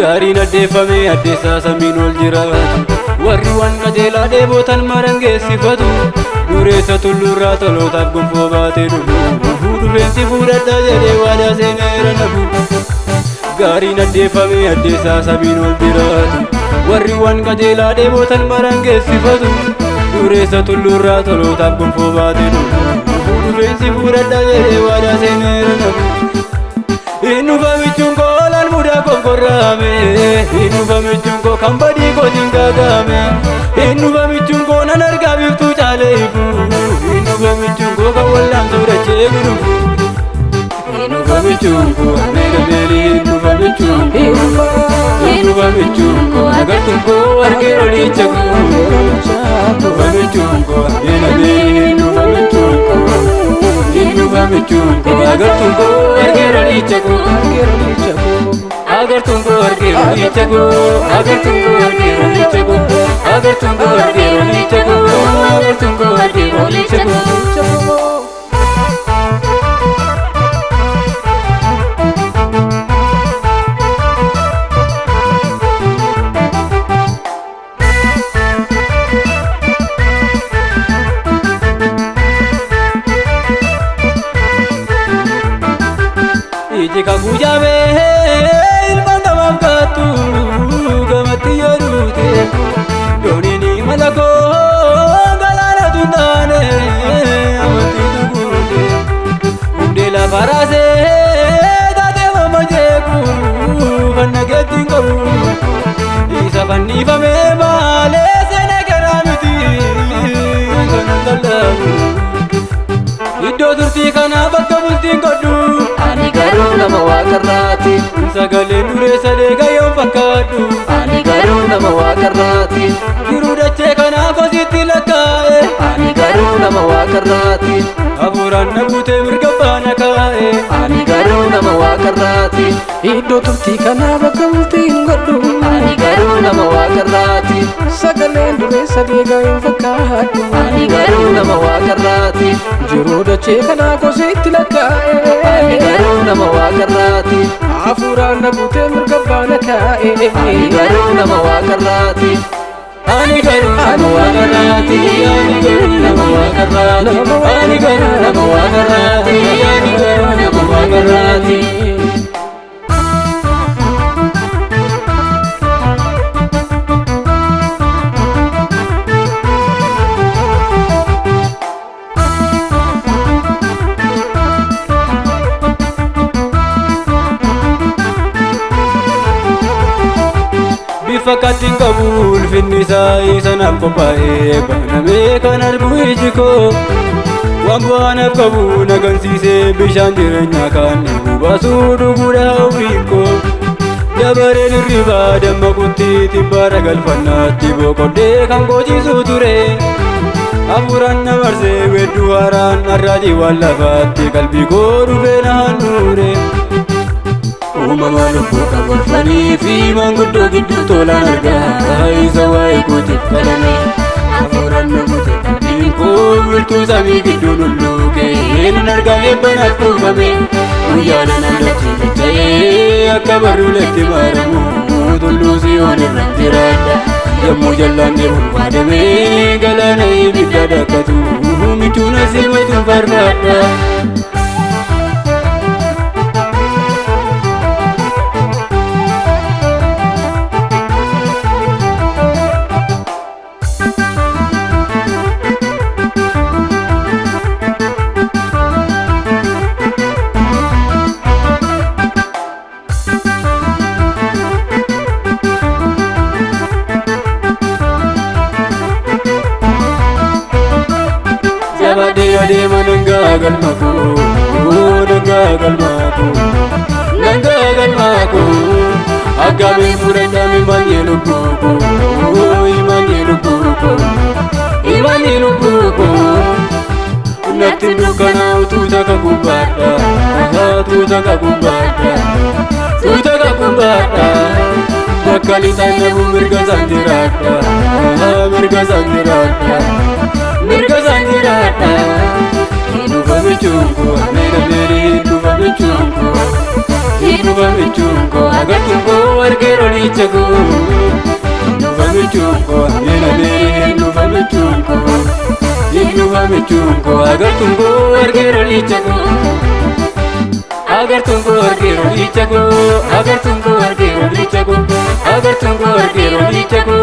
Gaariin addeeffamee addeessaa samiin ol jiraatu warri waan qajeelaa dheebotan maran geessifatu dureessa tulluurraa tolootaaf gonfoo baatee dhufu dhufeensi fuudhadhaa jedhee waadaa seeneera nafu. Gaariin addeeffamee addeessaa samiin ol jiraatu warri waan qajeelaa dheebotan maran geessifatu dureessa tulluurraa tolootaaf gonfoo baatee dhufu dhufeensi fuudhadhaa jedhee waadaa seeneera nafu. Innufamichuun koo laal mudaa konkorraame innufamichuun koo kan badii kootiin gaagame innufamichuun koo nan argaa biftuu caalee ifu innufamichuun koo kan wallaan suurachee gudufu innufamichuun koo ameera beelii innufamichuun koo agartuun koo argee olicha koo innufamichuun koo ameera beelii innufamichuun koo agartuun koo argee olicha koo agartuun koo argee olicha koo agartuun koo argee olicha koo agartuun koo argee olicha koo agartuun koo argee olicha koo. Iji kakuu jaabee ilmaan namaaf kaattu gamatti yaadute dooniin imala koo galaana tuntaane amantii tuguute hundee lafa raasee taatee mamma jeeku fanna geettiin qabu isa fannifamee maalee seenee garaa miti kanan daldaalu iddoo turtii kanaa bakka bultiin godhu. Ani garuu nama waaqarraati sagaleen dureessa deega yoo fakkaadhu ani garuu nama waaqarraati jiruu dachee kanaa kositti lakkaa'e ani garuu nama waaqarraati hafuuraan na buutee mirga baana kaa'e ani garuu nama waaqarraati iddoo turtii kanaa bakka bultiin godhu ani garuu nama waaqarraati sagaleen dureessa deega yoo fakkaadhu ani garuu nama waaqarraati jiruu dachee kanaa kositti lakkaa'e ani garuu nama waaqarraati hafuuraan na buutee mirga baana kaa'e ani garuu nama waaqarraati ani garuu nama waaqarraati ani garuu nama waaqarraati ani garuu nama waaqarraati ani garuu nama waaqarraati. Fakkaattiin qabu ulfinni isaa isanaaf qophaa'ee banamee kan argu iji koo waan bu'aanaaf qabu nagansiisee bishaan jireenyaa kan dhiibu baasuu dhuguudha umriin koo dabaree dirribaa dammaqutti xibbaara galfannaatti boqodhee kan qoocisu ture hafuuraan na marsee weedduu haaraan arraajii waan lafaatti qalbii koo dhufee na handhuure. Uumama lubbuu kan gorfanii fi manguddoo gidduu tolaan argaa isa waa'ee kootiif qalame hafuuraan na buute qalbiin koo wiirtuu samii gidduu lulluuqee hin argamee banaaf kuufame guyyaadha nandachii dacha'ee akka barruuletti maaramu tulluu siyoon irra jiraadha yommuu jallaan deemuun waadamee galaana ibidda dakkatu michuun asii wayituun farfaadha. Adeema nangaa galmaako akkamii fudhatame imanyee lubbuuko natti dukkanaa'u tuuta kakubaadha bakka lixaan nabu mirga isaan jiraadha innufamichuun koo ameera beelii innufamichuun koo agartuun koo argee olii licha ko Nufa michunko Nena beri nufa michunko Nufa michunko Agar tungo argero licha ko Agar tungo argero licha ko Agar tungo argero licha ko Agar tungo argero licha ko